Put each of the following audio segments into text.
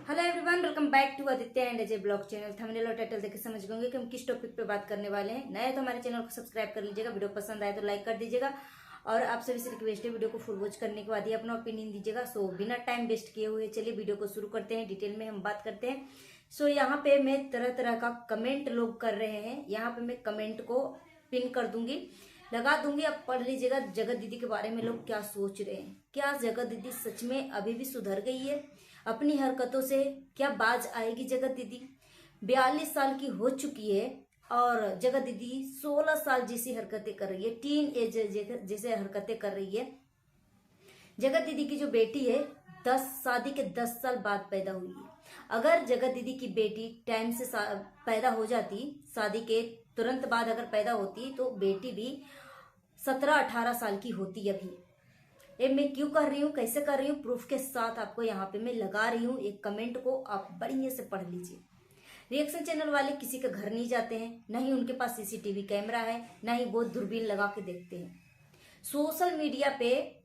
Hello everyone, welcome back to Aditya and Ajay blog channel. Thumbnail और title देख के समझ गए कि हम किस टॉपिक पे बात करने वाले हैं। नए तो हमारे चैनल को सब्सक्राइब कर लीजिएगा, वीडियो पसंद आए तो लाइक कर दीजिएगा और आप सभी से रिक्वेस्ट है वीडियो को फुल वॉच करने के बाद ही अपना ओपिनियन दीजिएगा। सो बिना टाइम वेस्ट किए हुए चलिए वीडियो को शुरू करते हैं, डिटेल में हम बात करते हैं। सो यहाँ पे मैं तरह तरह का कमेंट लोग कर रहे हैं, यहाँ पे मैं कमेंट को पिन कर दूंगी, लगा दूंगी, आप पढ़ लीजिएगा जगत दीदी के बारे में लोग क्या सोच रहे हैं। क्या जगत दीदी सच में अभी भी सुधर गई है अपनी हरकतों से? क्या बाज आएगी जगत दीदी? 42 साल की हो चुकी है और जगत दीदी 16 साल जैसी हरकतें कर रही है, टीन एज जैसे हरकतें कर रही है। जगत दीदी की जो बेटी है शादी के 10 साल बाद पैदा हुई है। अगर जगत दीदी की बेटी टाइम से पैदा हो जाती, शादी के तुरंत बाद अगर पैदा होती, तो बेटी भी 17-18 साल की होती। अभी ये मैं क्यों कर रही हूँ, कैसे कर रही हूँ, प्रूफ के साथ आपको यहाँ पे मैं लगा रही हूँ। एक कमेंट को आप बढ़िया से पढ़ लीजिए। रिएक्शन चैनल वाले किसी के घर नहीं जाते हैं, न ही उनके पास सीसीटीवी कैमरा है, न ही वो दूरबीन लगा के देखते हैं। सोशल मीडिया पे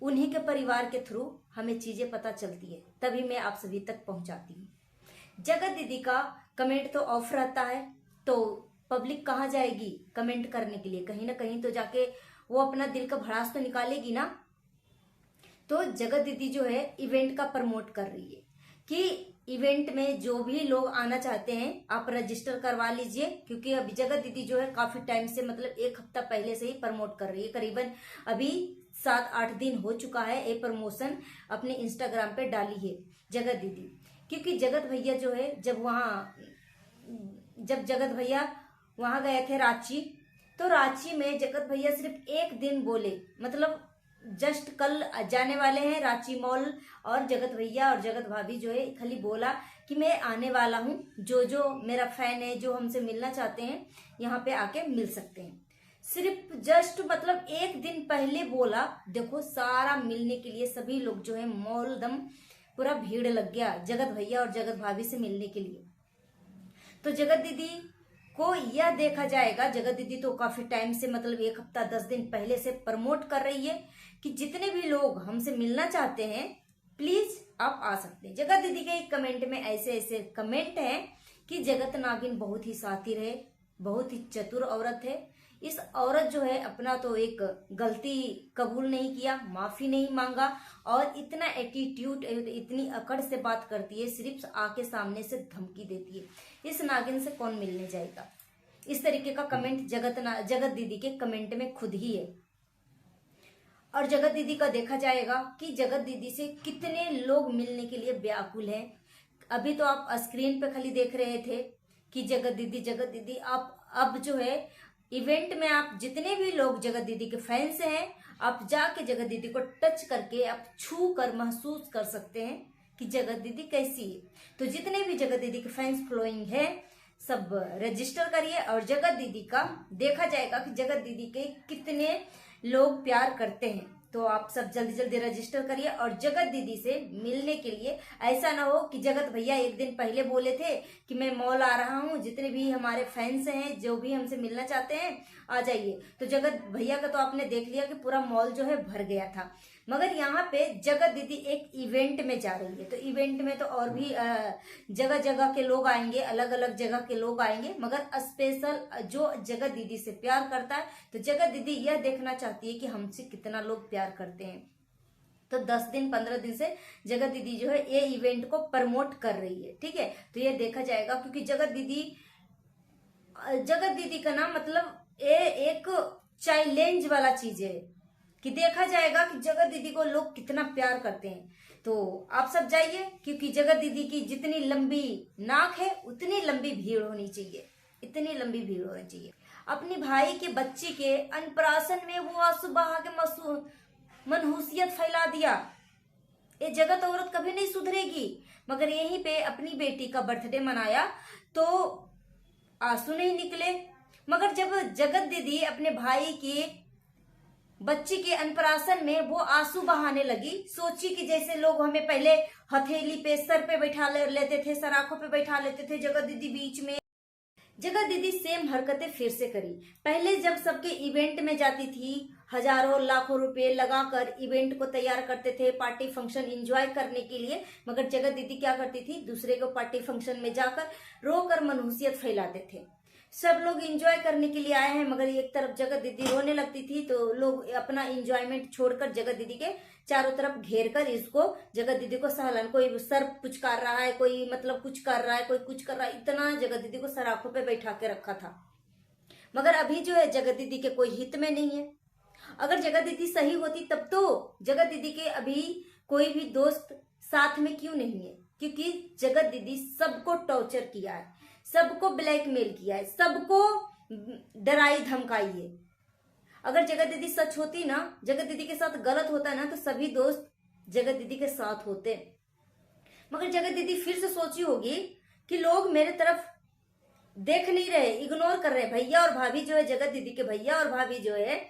उन्हीं के परिवार के थ्रू हमें चीजें पता चलती है, तभी मैं आप सभी तक पहुंचाती हूँ। जगत दीदी का कमेंट तो ऑफ रहता है, तो पब्लिक कहाँ जाएगी कमेंट करने के लिए? कहीं ना कहीं तो जाके वो अपना दिल का भड़ास तो निकालेगी ना। तो जगत दीदी जो है इवेंट का प्रमोट कर रही है कि इवेंट में जो भी लोग आना चाहते हैं आप रजिस्टर करवा लीजिए, क्योंकि अभी जगत दीदी जो है काफी टाइम से, मतलब 1 हफ्ता पहले से ही प्रमोट कर रही है। करीबन अभी 7-8 दिन हो चुका है ये प्रमोशन अपने इंस्टाग्राम पे डाली है जगत दीदी। क्योंकि जगत भैया जो है जब जगत भैया वहां गए थे रांची, तो रांची में जगत भैया सिर्फ 1 दिन बोले, मतलब जस्ट कल जाने वाले हैं रांची मॉल, और जगत भैया और जगत भाभी जो है खाली बोला कि मैं आने वाला हूँ, जो मेरा फैन है, जो हमसे मिलना चाहते हैं यहाँ पे आके मिल सकते हैं। सिर्फ जस्ट मतलब 1 दिन पहले बोला, देखो सारा मिलने के लिए सभी लोग जो है मॉल दम पूरा भीड़ लग गया जगत भैया और जगत भाभी से मिलने के लिए। तो जगत दीदी को यह देखा जाएगा, जगत दीदी तो काफी टाइम से, मतलब 1 हफ्ता 10 दिन पहले से प्रमोट कर रही है कि जितने भी लोग हमसे मिलना चाहते हैं प्लीज आप आ सकते हैं। जगत दीदी के कमेंट में ऐसे ऐसे कमेंट हैं कि जगत नागिन बहुत ही शातिर है, बहुत ही चतुर औरत है। इस औरत जो है अपना तो एक गलती कबूल नहीं किया, माफी नहीं मांगा, और इतना एटीट्यूड, इतनी अकड़ से बात करती है, सिर्फ आके सामने से धमकी देती है। इस नागिन से कौन मिलने जाएगा? इस तरीके का कमेंट जगत दीदी के कमेंट में खुद ही है। और जगत दीदी का देखा जाएगा कि जगत दीदी से कितने लोग मिलने के लिए व्याकुल हैं। अभी तो आप स्क्रीन पे खाली देख रहे थे कि जगत दीदी आप अब जो है इवेंट में, आप जितने भी लोग जगत दीदी के फैंस हैं, आप जाके जगत दीदी को टच करके आप छू कर महसूस कर सकते हैं कि जगत दीदी कैसी है। तो जितने भी जगत दीदी के फैंस फॉलोइंग है सब रजिस्टर करिए, और जगत दीदी का देखा जाएगा कि जगत दीदी के कितने लोग प्यार करते हैं। तो आप सब जल्दी जल्दी रजिस्टर करिए और जगत दीदी से मिलने के लिए, ऐसा ना हो कि जगत भैया 1 दिन पहले बोले थे कि मैं मॉल आ रहा हूँ, जितने भी हमारे फैंस हैं जो भी हमसे मिलना चाहते हैं आ जाइए। तो जगत भैया का तो आपने देख लिया कि पूरा मॉल जो है भर गया था, मगर यहाँ पे जगत दीदी एक इवेंट में जा रही है। तो इवेंट में तो और भी जगह जगह के लोग आएंगे, अलग अलग जगह के लोग आएंगे, मगर स्पेशल जो जगत दीदी से प्यार करता है, तो जगत दीदी यह देखना चाहती है कि हमसे कितना लोग प्यार करते हैं। तो 10 दिन 15 दिन से जगत दीदी जो है ये इवेंट को प्रमोट कर रही है, ठीक है। तो ये देखा जाएगा, क्योंकि जगत दीदी का नाम मतलब ये एक चैलेंज वाला चीज है कि देखा जाएगा कि जगत दीदी को लोग कितना प्यार करते हैं। तो आप सब जाइए, क्योंकि जगत दीदी की जितनी लंबी नाक है उतनी लंबी भीड़ होनी चाहिए, इतनी लंबी भीड़ होनी चाहिए। अपनी भाई के बच्ची के अन्नप्राशन में वो आंसू बहा के मनहूसियत फैला दिया। ये जगत औरत कभी नहीं सुधरेगी। मगर यहीं पे अपनी बेटी का बर्थडे मनाया तो आंसू नहीं निकले, मगर जब जगत दीदी अपने भाई की बच्ची के अन्नप्राशन में वो आंसू बहाने लगी, सोची कि जैसे लोग हमें पहले हथेली पे, सर पे बैठा लेते थे, सर आंखों पे बैठा लेते थे, जगत दीदी बीच में, जगत दीदी सेम हरकतें फिर से करी। पहले जब सबके इवेंट में जाती थी, हजारों लाखों रुपए लगाकर इवेंट को तैयार करते थे पार्टी फंक्शन एंजॉय करने के लिए, मगर जगत दीदी क्या करती थी, दूसरे को पार्टी फंक्शन में जाकर रोकर मनहूसियत फैलाते थे। सब लोग एंजॉय करने के लिए आए हैं, मगर एक तरफ जगत दीदी रोने लगती थी तो लोग अपना एंजॉयमेंट छोड़कर जगत दीदी के चारों तरफ घेर कर इसको, जगत दीदी को सहलन, कोई सर पुचकार रहा है, कोई मतलब कुछ कर रहा है, कोई कुछ कर रहा है, इतना जगत दीदी को सराखों पे बैठा के रखा था। मगर अभी जो है जगत दीदी के कोई हित में नहीं है। अगर जगत दीदी सही होती तब तो जगत दीदी के अभी कोई भी दोस्त साथ में क्यों नहीं है, क्योंकि जगत दीदी सबको टॉर्चर किया है, सबको ब्लैकमेल किया है, सबको डराई धमकाई है। अगर जगत दीदी सच होती ना, जगत दीदी के साथ गलत होता ना, तो सभी दोस्त जगत दीदी के साथ होते। मगर जगत दीदी फिर से सोची होगी कि लोग मेरे तरफ देख नहीं रहे, इग्नोर कर रहे। भैया और भाभी जो है, जगत दीदी के भैया और भाभी जो है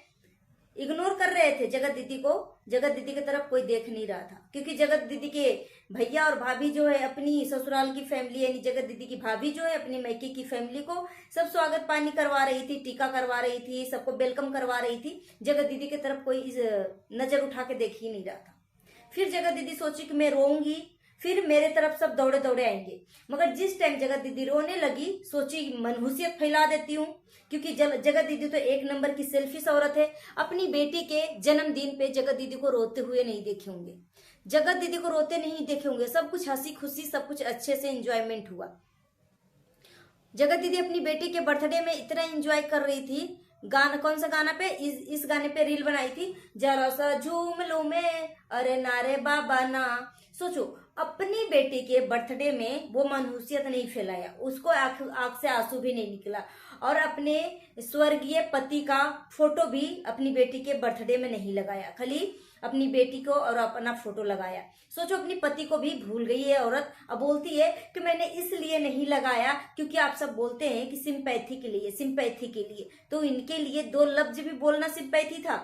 इग्नोर कर रहे थे जगत दीदी को, जगत दीदी की तरफ कोई देख नहीं रहा था, क्योंकि जगत दीदी के भैया और भाभी जो है अपनी ससुराल की फैमिली, यानी जगत दीदी की भाभी जो है अपनी मैके की फैमिली को सब स्वागत पानी करवा रही थी, टीका करवा रही थी, सबको वेलकम करवा रही थी। जगत दीदी की तरफ कोई नजर उठा के देख ही नहीं रहा था। फिर जगत दीदी सोची कि मैं रोऊंगी, फिर मेरे तरफ सब दौड़े दौड़े आएंगे। मगर जिस टाइम जगत दीदी रोने लगी, सोची मनहूसियत फैला देती हूँ, क्योंकि जगत दीदी तो एक नंबर की सेल्फिश औरत है। अपनी बेटी के जन्मदिन पे जगत दीदी को रोते हुए नहीं देखे होंगे, जगत दीदी को रोते नहीं देखे होंगे, सब कुछ हंसी खुशी, सब कुछ अच्छे से एंजॉयमेंट हुआ। जगत दीदी अपनी बेटी के बर्थडे में इतना एंजॉय कर रही थी। गाना, कौन सा गाना पे, इस गाने पे रील बनाई थी, जरा सा झूम लूं मैं, अरे नारे बाबा ना। सोचो, अपनी बेटी के बर्थडे में वो मनहूसियत नहीं फैलाया, उसको आंख से आंसू भी नहीं निकला, और अपने स्वर्गीय पति का फोटो भी अपनी बेटी के बर्थडे में नहीं लगाया, खाली अपनी बेटी को और अपना फोटो लगाया। सोचो, अपनी पति को भी भूल गई है औरत। अब बोलती है कि मैंने इसलिए नहीं लगाया क्योंकि आप सब बोलते हैं कि सिंपैथी के लिए, सिंपैथी के लिए, तो इनके लिए 2 लफ्ज भी बोलना सिंपैथी था।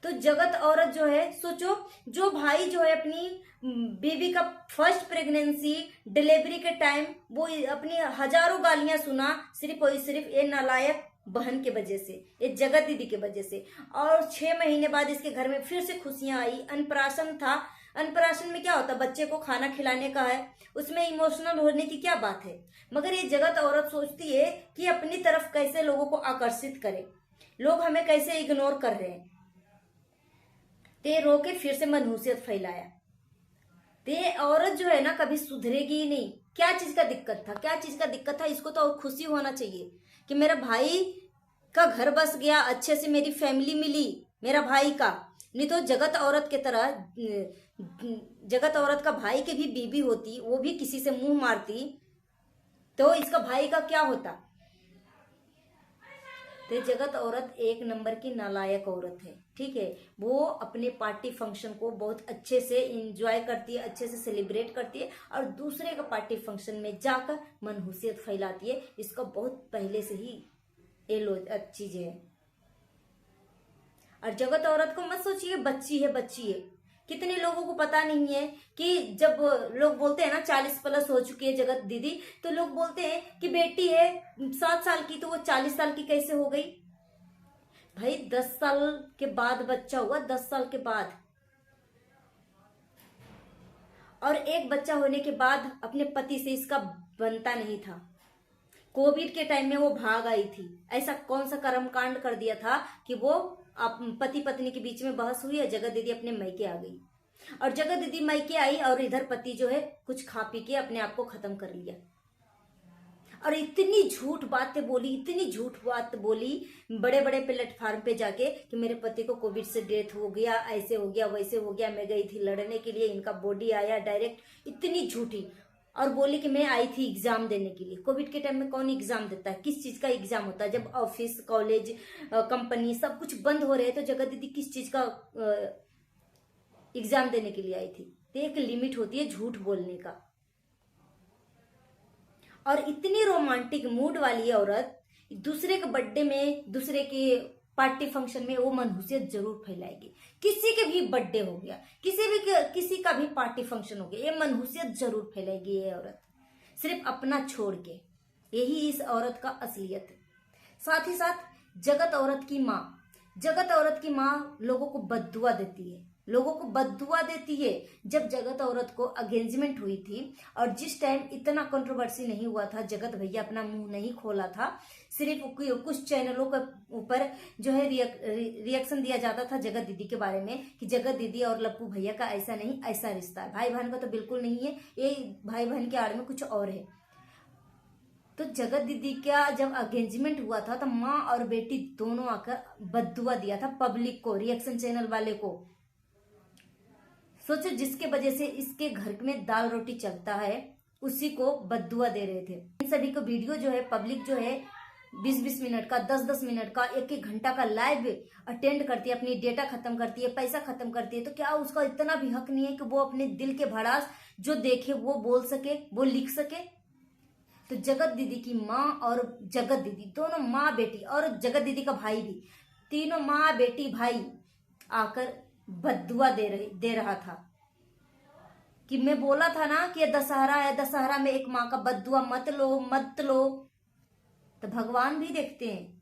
तो जगत औरत जो है, सोचो, जो भाई जो है अपनी बेबी का फर्स्ट प्रेगनेंसी डिलीवरी के टाइम वो अपनी हजारों गालियां सुना, सिर्फ और सिर्फ ये नालायक बहन के वजह से, ये जगत दीदी के वजह से। और 6 महीने बाद इसके घर में फिर से खुशियां आई। अन्नप्राशन था, अन्नप्राशन में क्या होता, बच्चे को खाना खिलाने का है, उसमें इमोशनल होने की क्या बात है। मगर ये जगत औरत सोचती है कि अपनी तरफ कैसे लोगों को आकर्षित करे, लोग हमें कैसे इग्नोर कर रहे हैं। ते रो के फिर से मनहूसियत फैलाया। ते औरत जो है ना कभी सुधरेगी ही नहीं। क्या चीज का दिक्कत था, क्या चीज का दिक्कत था, इसको तो और खुशी होना चाहिए कि मेरा भाई का घर बस गया, अच्छे से मेरी फैमिली मिली मेरा भाई का। नहीं तो जगत औरत के तरह, जगत औरत का भाई के भी बीबी होती, वो भी किसी से मुंह मारती, तो इसका भाई का क्या होता। तो जगत औरत एक नंबर की नालायक औरत है, ठीक है। वो अपने पार्टी फंक्शन को बहुत अच्छे से एंजॉय करती है, अच्छे से सेलिब्रेट करती है, और दूसरे का पार्टी फंक्शन में जाकर मनहूसियत फैलाती है। इसका बहुत पहले से ही ये चीज है। और जगत औरत को मत सोचिए बच्ची है, बच्ची है। कितने लोगों को पता नहीं है कि जब लोग बोलते हैं ना 40 प्लस हो चुकी है जगत दीदी, तो लोग बोलते हैं कि बेटी है 7 साल की, तो वो 40 साल की कैसे हो गई। भाई 10 साल के बाद बच्चा हुआ, 10 साल के बाद। और एक बच्चा होने के बाद अपने पति से इसका बनता नहीं था। कोविड के टाइम में वो भाग आई थी। ऐसा कौन सा कर्मकांड कर दिया था कि वो पति पत्नी के बीच में बहस हुई है, जगत दीदी अपने मैके आ गई। और जगत दीदी मैके आई और इधर पति जो है कुछ खा पी के अपने आप को खत्म कर लिया। और इतनी झूठ बातें बोली, इतनी झूठ बात बोली बड़े बड़े प्लेटफार्म पे जाके कि मेरे पति को कोविड से डेथ हो गया, ऐसे हो गया, वैसे हो गया, मैं गई थी लड़ने के लिए, इनका बॉडी आया डायरेक्ट। इतनी झूठी। और बोली कि मैं आई थी एग्जाम देने के लिए। कोविड के टाइम में कौन एग्जाम देता है, किस चीज का एग्जाम होता है। जब ऑफिस, कॉलेज, कंपनी सब कुछ बंद हो रहे तो जगत दीदी किस चीज का एग्जाम देने के लिए आई थी। तो एक लिमिट होती है झूठ बोलने का। और इतनी रोमांटिक मूड वाली औरत दूसरे के बर्थडे में, दूसरे के पार्टी फंक्शन में वो मनहूसियत जरूर फैलाएगी। किसी के भी बर्थडे हो गया, किसी का भी पार्टी फंक्शन हो गया, ये मनहूसियत जरूर फैलाएगी ये औरत, सिर्फ अपना छोड़ के। यही इस औरत का असलियत है। साथ ही साथ जगत औरत की माँ, जगत औरत की माँ लोगों को बद्दुआ देती है, लोगों को बद्दुआ देती है। जब जगत औरत को एंगेजमेंट हुई थी और जिस टाइम इतना कंट्रोवर्सी नहीं हुआ था, जगत भैया अपना मुंह नहीं खोला था, सिर्फ कुछ चैनलों के ऊपर जो है रिएक्शन दिया जाता था जगत दीदी के बारे में कि जगत दीदी और लप्पू भैया का ऐसा नहीं ऐसा रिश्ता है, भाई बहन का तो बिल्कुल नहीं है, ये भाई बहन के आड़ में कुछ और है। तो जगत दीदी का जब एंगेजमेंट हुआ था तो माँ और बेटी दोनों आकर बद्दुआ दिया था पब्लिक को, रिएक्शन चैनल वाले को। सोचो, जिसके वजह से इसके घर में दाल रोटी चलता है उसी को बद्दुआ दे रहे थे। इन सभी को वीडियो जो है पब्लिक जो है 20-20 मिनट का, 10-10 मिनट का, 1-1 घंटा का लाइव अटेंड करती है, अपनी डेटा खत्म करती है, पैसा खत्म करती है। तो क्या उसका इतना भी हक नहीं है कि वो अपने दिल के भड़ास जो देखे वो बोल सके, वो लिख सके? तो जगत दीदी की माँ और जगत दीदी दोनों माँ बेटी, और जगत दीदी का भाई भी, तीनों माँ बेटी भाई आकर बद्दुआ दे रहा था कि मैं बोला था ना कि ये दशहरा है, दशहरा में एक माँ का बद्दुआ मत लो मत लो। तो भगवान भी देखते हैं,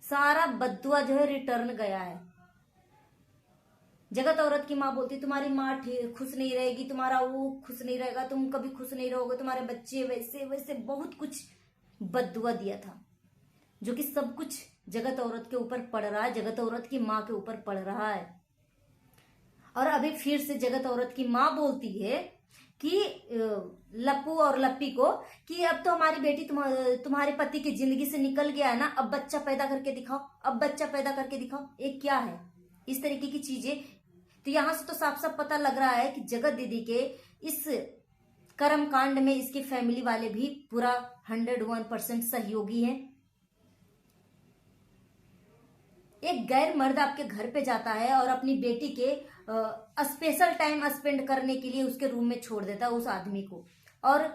सारा बद्दुआ जो है रिटर्न गया है। जगत औरत की माँ बोलती तुम्हारी माँ खुश नहीं रहेगी, तुम्हारा वो खुश नहीं रहेगा, तुम कभी खुश नहीं रहोगे, तुम्हारे बच्चे वैसे वैसे बहुत कुछ बद्दुआ दिया था, जो कि सब कुछ जगत औरत के ऊपर पड़ रहा है, जगत औरत की माँ के ऊपर पड़ रहा है। और अभी फिर से जगत औरत की माँ बोलती है कि लप्पू और लप्पी को कि अब तो हमारी बेटी तुम्हारे पति की जिंदगी से निकल गया है ना, अब बच्चा पैदा करके दिखाओ, अब बच्चा पैदा करके दिखाओ। एक क्या है इस तरीके की चीजें। तो यहां से तो साफ साफ पता लग रहा है कि जगत दीदी के इस कर्म कांड में इसकी फैमिली वाले भी पूरा 101% सहयोगी हैं। एक गैर मर्द आपके घर पे जाता है और अपनी बेटी के स्पेशल टाइम स्पेंड करने के लिए उसके रूम में छोड़ देता है उस आदमी को, और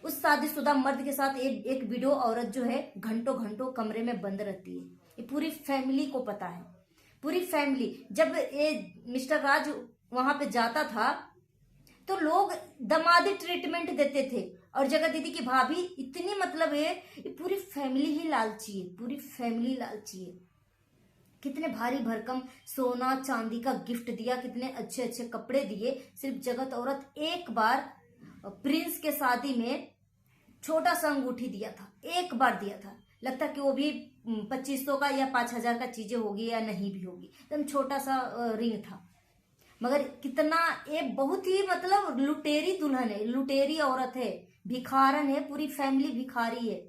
उस शादीशुदा मर्द के साथ एक विडो औरत जो है घंटों घंटों कमरे में बंद रहती है। ये पूरी फैमिली को पता है, पूरी फैमिली। जब ये मिस्टर राज वहां पे जाता था तो लोग दमादी ट्रीटमेंट देते थे, और जगत दीदी की भाभी इतनी मतलब है, ये पूरी फैमिली ही लालची है, पूरी फैमिली लालची है। कितने भारी भरकम सोना चांदी का गिफ्ट दिया, कितने अच्छे अच्छे कपड़े दिए। सिर्फ जगत औरत एक बार प्रिंस के शादी में छोटा सा अंगूठी दिया था, एक बार दिया था, लगता कि वो भी 2500 का या 5000 का चीजें होगी या नहीं भी होगी, एकदम छोटा सा रिंग था। मगर कितना ये बहुत ही मतलब लुटेरी दुल्हन है, लुटेरी औरत है, भिखारन है, पूरी फैमिली भिखारी है।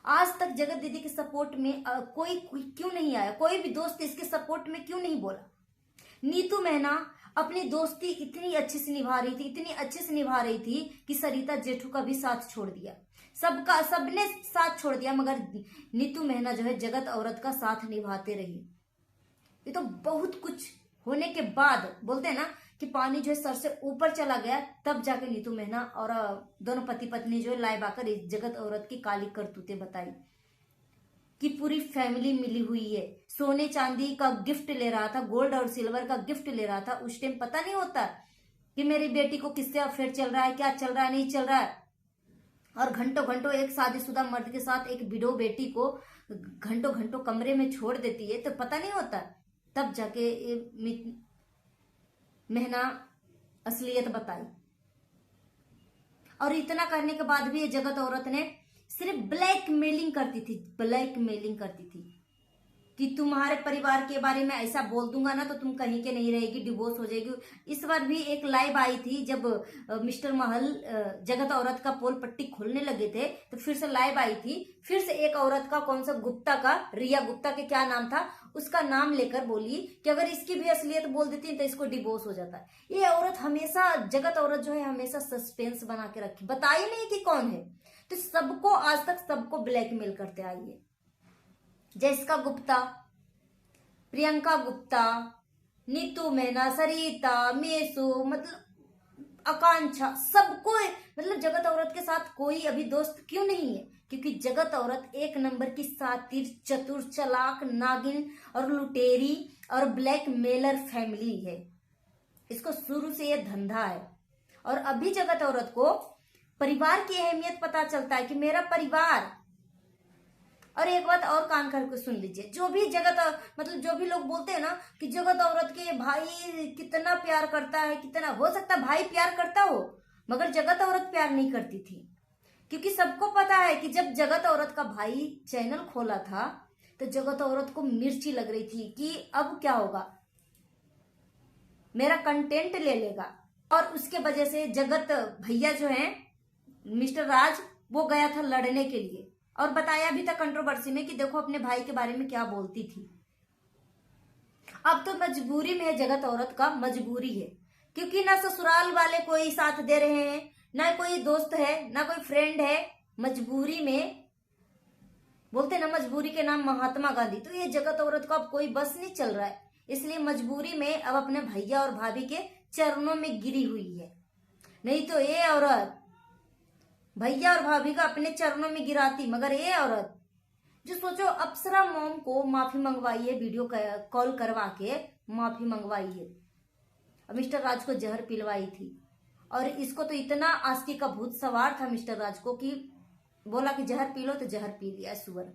आज तक जगत दीदी के सपोर्ट में कोई क्यों नहीं आया, कोई भी दोस्त इसके सपोर्ट में क्यों नहीं बोला? नीतू मेहना अपनी दोस्ती इतनी अच्छे से निभा रही थी, इतनी अच्छे से निभा रही थी कि सरिता जेठू का भी साथ छोड़ दिया, सबने साथ छोड़ दिया, मगर नीतू मेहना जो है जगत औरत का साथ निभाते रही। ये तो बहुत कुछ होने के बाद बोलते हैं ना कि पानी जो है सर से ऊपर चला गया, तब जाके नीतू मेहना और दोनों पति पत्नी जो है लाइव आकर इस जगत औरत की काली करतूतें बताई कि पूरी फैमिली मिली हुई है, सोने चांदी का गिफ्ट ले रहा था, गोल्ड और सिल्वर का गिफ्ट ले रहा था। उस टाइम पता नहीं होता कि मेरी बेटी को किससे अफेयर चल रहा है, क्या चल रहा है, नहीं चल रहा है। और घंटों घंटों एक शादीशुदा मर्द के साथ एक विडो बेटी को घंटों घंटों कमरे में छोड़ देती है, तो पता नहीं होता। तब जाके मेहना असलियत बताई, और इतना करने के बाद भी ये जगत औरत ने सिर्फ ब्लैकमेलिंग करती थी, ब्लैकमेलिंग करती थी कि तुम्हारे परिवार के बारे में ऐसा बोल दूंगा ना तो तुम कहीं के नहीं रहेगी, डिवोर्स हो जाएगी। इस बार भी एक लाइव आई थी जब मिस्टर महल जगत औरत का पोल पट्टी खोलने लगे थे, तो फिर से लाइव आई थी, फिर से एक औरत का, कौन सा गुप्ता का, रिया गुप्ता के क्या नाम था, उसका नाम लेकर बोली कि अगर इसकी भी असलियत बोल देती तो इसको डिवोर्स हो जाता है। ये औरत हमेशा, जगत औरत जो है हमेशा सस्पेंस बना के रखी, बताई नहीं कि कौन है, तो सबको आज तक सबको ब्लैकमेल करते आई है। जैसिका गुप्ता, प्रियंका गुप्ता, नीतू मेहना, सरिता, मेसू, मतलब आकांक्षा, सबको मतलब जगत औरत के साथ कोई अभी दोस्त क्यों नहीं है? क्योंकि जगत औरत एक नंबर की सातिर, चतुर, चालाक, नागिन और लुटेरी और ब्लैकमेलर फैमिली है। इसको शुरू से ये धंधा है। और अभी जगत औरत को परिवार की अहमियत पता चलता है कि मेरा परिवार और एक बात और कान खोल के सुन लीजिए, जो भी मतलब जो भी लोग बोलते हैं ना कि जगत औरत के भाई कितना प्यार करता है, कितना हो सकता भाई प्यार करता हो, मगर जगत औरत प्यार नहीं करती थी। क्योंकि सबको पता है कि जब जगत औरत का भाई चैनल खोला था तो जगत औरत को मिर्ची लग रही थी कि अब क्या होगा, मेरा कंटेंट ले लेगा। और उसके वजह से जगत भैया जो हैं मिस्टर राज, वो गया था लड़ने के लिए और बताया भी था कंट्रोवर्सी में कि देखो अपने भाई के बारे में क्या बोलती थी। अब तो मजबूरी में है, जगत औरत का मजबूरी है, क्योंकि ना ससुराल वाले कोई साथ दे रहे हैं, ना कोई दोस्त है, ना कोई फ्रेंड है। मजबूरी में बोलते ना, मजबूरी के नाम महात्मा गांधी। तो ये जगत औरत को अब कोई बस नहीं चल रहा है, इसलिए मजबूरी में अब अपने भैया और भाभी के चरणों में गिरी हुई है। नहीं तो ये औरत भैया और भाभी का अपने चरणों में गिराती, मगर ये औरत जो सोचो अप्सरा मॉम को माफी मंगवाई है, वीडियो कॉल करवा के माफी मंगवाई है, और मिस्टर राज को जहर पिलवाई थी। और इसको तो इतना आस्ती का भूत सवार था मिस्टर राज को कि बोला कि जहर पी लो तो जहर पी लिया सुअर।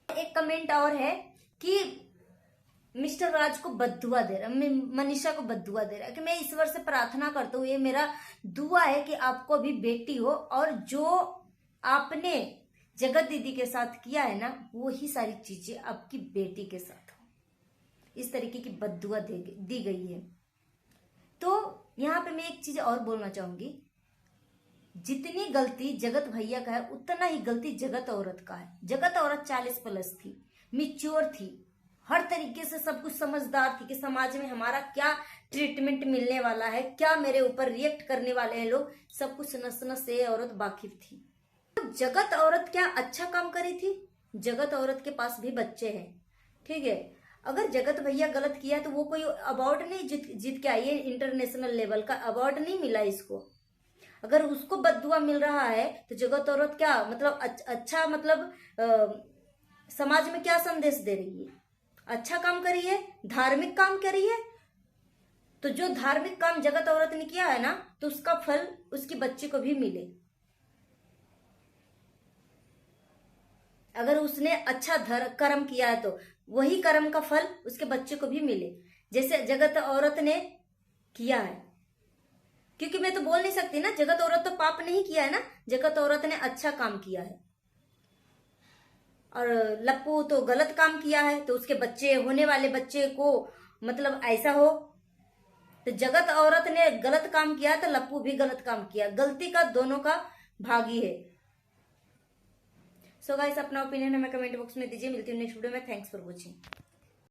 एक कमेंट और है कि मिस्टर राज को बद्दुआ दे रहा, मनीषा को बद्दुआ दे रहा है कि मैं ईश्वर से प्रार्थना करता हूँ, ये मेरा दुआ है कि आपको भी बेटी हो, और जो आपने जगत दीदी के साथ किया है ना, वो ही सारी चीजें आपकी बेटी के साथ हो। इस तरीके की बद्दुआ दी गई है। तो यहाँ पे मैं एक चीज और बोलना चाहूंगी, जितनी गलती जगत भैया का है उतना ही गलती जगत औरत का है। जगत औरत 40+ थी, मिच्योर थी, हर तरीके से सब कुछ समझदार थी कि समाज में हमारा क्या ट्रीटमेंट मिलने वाला है, क्या मेरे ऊपर रिएक्ट करने वाले हैं लोग, सब कुछ नस नस से औरत वाकिफ थी। तो जगत औरत क्या अच्छा काम करी थी? जगत औरत के पास भी बच्चे हैं, ठीक है। अगर जगत भैया गलत किया तो वो कोई अवार्ड नहीं जीत के आई है, इंटरनेशनल लेवल का अवार्ड नहीं मिला इसको। अगर उसको बद्दुआ मिल रहा है तो जगत औरत क्या मतलब अच्छा मतलब समाज में क्या संदेश दे रही है? अच्छा काम करी है, धार्मिक काम करी है। तो जो धार्मिक काम जगत औरत ने किया है ना, तो उसका फल उसकी बच्ची को भी मिले। अगर उसने अच्छा कर्म किया है तो वही कर्म का फल उसके बच्चे को भी मिले, जैसे जगत औरत ने किया है। क्योंकि मैं तो बोल नहीं सकती ना, जगत औरत तो पाप नहीं किया है ना, जगत औरत ने अच्छा काम किया है। और लप्पू तो गलत काम किया है, तो उसके बच्चे, होने वाले बच्चे को मतलब ऐसा हो। तो जगत औरत ने गलत काम किया तो लप्पू भी गलत काम किया, गलती का दोनों का भागी है। सो गाइस, अपना ओपिनियन हमें कमेंट बॉक्स में दीजिए। मिलती हूँ नेक्स्ट वीडियो में। Thanks for watching.